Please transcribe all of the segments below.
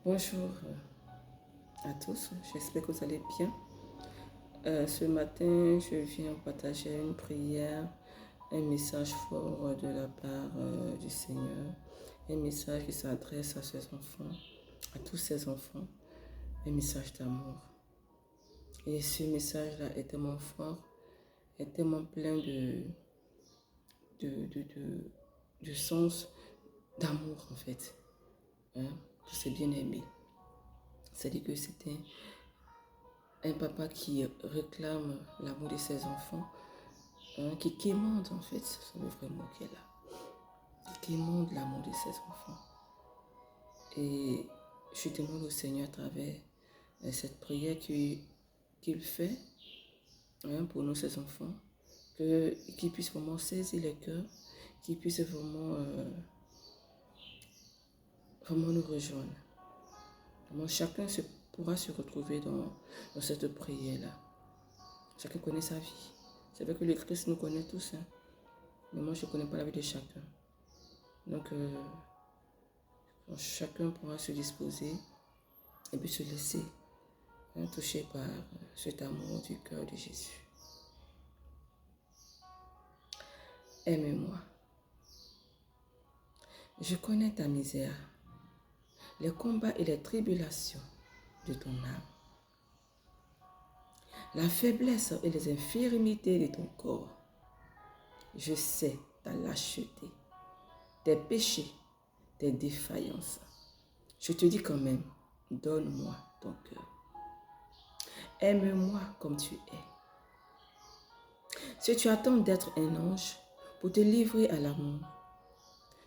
Bonjour à tous, j'espère que vous allez bien. Ce matin, je viens partager une prière, un message fort de la part du Seigneur, un message qui s'adresse à ses enfants, à tous ses enfants, un message d'amour. Et ce message-là est tellement fort, est tellement plein de sens d'amour en fait, pour ses bien-aimés. C'est-à-dire que c'était un papa qui réclame l'amour de ses enfants, qui quémande en fait, c'est le vrai mot qu'elle a, qui quémande l'amour de ses enfants. Et je demande au Seigneur à travers cette prière qu'il fait pour nous, ses enfants, qu'il puisse vraiment saisir les cœurs, qu'il puisse vraiment nous rejoindre. Vraiment, chacun pourra se retrouver dans cette prière-là. Chacun connaît sa vie. C'est vrai que le Christ nous connaît tous, mais moi je ne connais pas la vie de chacun. Donc, chacun pourra se disposer et puis se laisser toucher par cet amour du cœur de Jésus. Aime-moi. Je connais ta misère, les combats et les tribulations de ton âme, la faiblesse et les infirmités de ton corps. Je sais ta lâcheté, tes péchés, tes défaillances. Je te dis quand même, donne-moi ton cœur. Aime-moi comme tu es. Si tu attends d'être un ange pour te livrer à l'amour,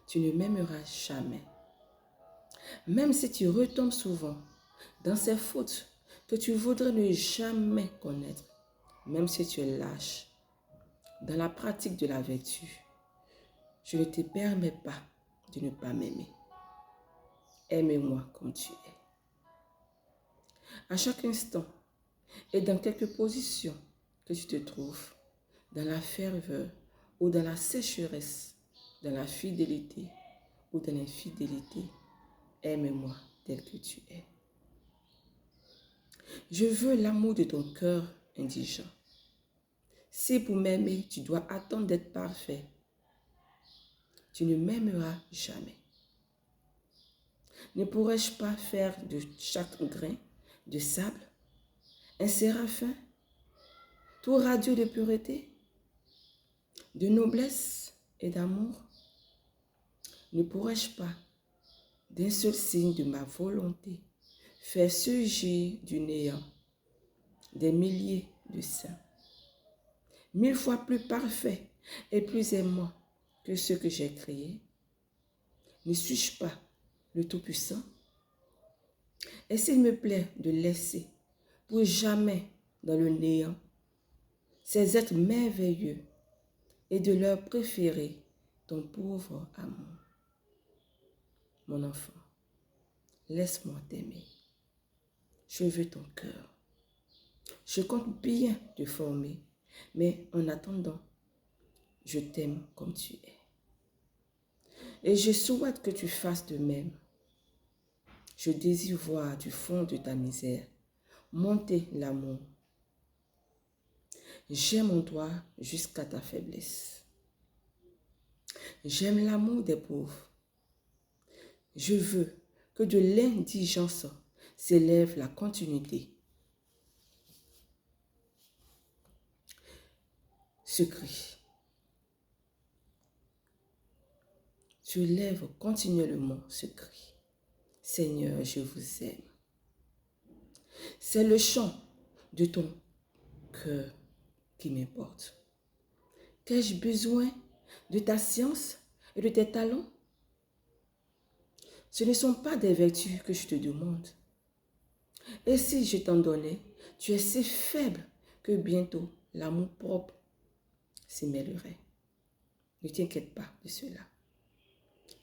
tu ne m'aimeras jamais. Même si tu retombes souvent dans ces fautes que tu voudrais ne jamais connaître, même si tu es lâche dans la pratique de la vertu, je ne te permets pas de ne pas m'aimer. Aime-moi comme tu es. À chaque instant et dans quelque position que tu te trouves, dans la ferveur ou dans la sécheresse, dans la fidélité ou dans l'infidélité, aime-moi tel que tu es. Je veux l'amour de ton cœur indigent. Si pour m'aimer, tu dois attendre d'être parfait, tu ne m'aimeras jamais. Ne pourrais-je pas faire de chaque grain de sable un séraphin, tout radieux de pureté, de noblesse et d'amour? Ne pourrais-je pas, d'un seul signe de ma volonté, faire surgir du néant des milliers de saints, 1000 fois plus parfaits et plus aimants que ceux que j'ai créés? Ne suis-je pas le Tout-Puissant? Et s'il me plaît de laisser pour jamais dans le néant ces êtres merveilleux et de leur préférer ton pauvre amour? Mon enfant, laisse-moi t'aimer. Je veux ton cœur. Je compte bien te former, mais en attendant, je t'aime comme tu es. Et je souhaite que tu fasses de même. Je désire voir du fond de ta misère monter l'amour. J'aime en toi jusqu'à ta faiblesse. J'aime l'amour des pauvres. Je veux que de l'indigence s'élève la continuité. Ce cri. Tu lèves continuellement ce cri. Seigneur, je vous aime. C'est le chant de ton cœur qui m'importe. Qu'ai-je besoin de ta science et de tes talents? Ce ne sont pas des vertus que je te demande. Et si je t'en donnais, tu es si faible que bientôt l'amour propre s'y mêlerait. Ne t'inquiète pas de cela.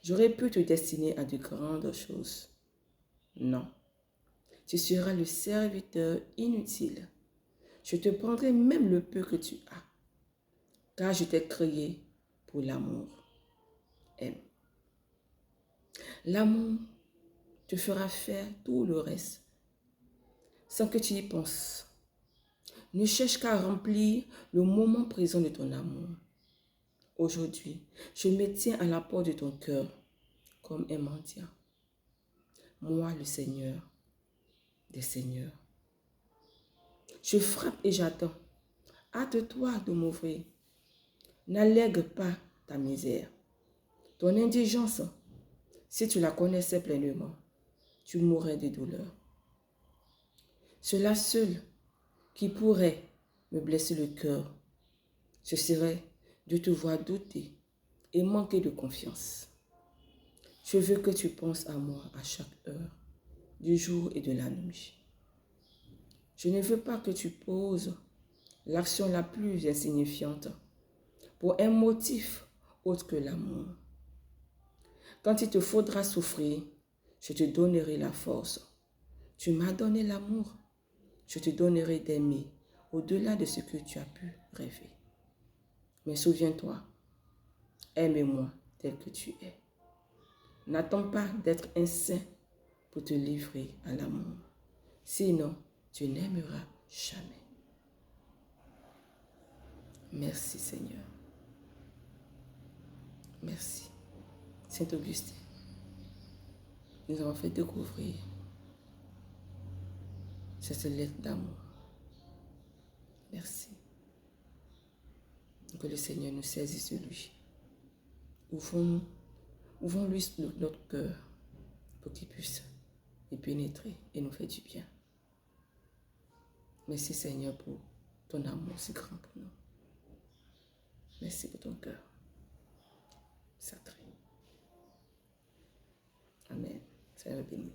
J'aurais pu te destiner à de grandes choses. Non, tu seras le serviteur inutile. Je te prendrai même le peu que tu as, car je t'ai créé pour l'amour. Aime. L'amour te fera faire tout le reste sans que tu y penses. Ne cherche qu'à remplir le moment présent de ton amour. Aujourd'hui, je me tiens à la porte de ton cœur comme un mendiant. Moi, le Seigneur des Seigneurs. Je frappe et j'attends. Hâte-toi de m'ouvrir. N'allègue pas ta misère. Ton indigence, si tu la connaissais pleinement, tu mourrais de douleur. Cela seul qui pourrait me blesser le cœur, ce serait de te voir douter et manquer de confiance. Je veux que tu penses à moi à chaque heure, du jour et de la nuit. Je ne veux pas que tu poses l'action la plus insignifiante pour un motif autre que l'amour. Quand il te faudra souffrir, je te donnerai la force. Tu m'as donné l'amour, je te donnerai d'aimer au-delà de ce que tu as pu rêver. Mais souviens-toi, aime-moi tel que tu es. N'attends pas d'être un saint pour te livrer à l'amour. Sinon, tu n'aimeras jamais. Merci Seigneur. Merci. Saint-Augustin, nous avons fait découvrir cette lettre d'amour. Merci. Que le Seigneur nous saisisse de lui. Ouvrons-lui notre cœur pour qu'il puisse y pénétrer et nous faire du bien. Merci Seigneur pour ton amour si grand pour nous. Merci pour ton cœur sacré. Amen. Seigneur béni.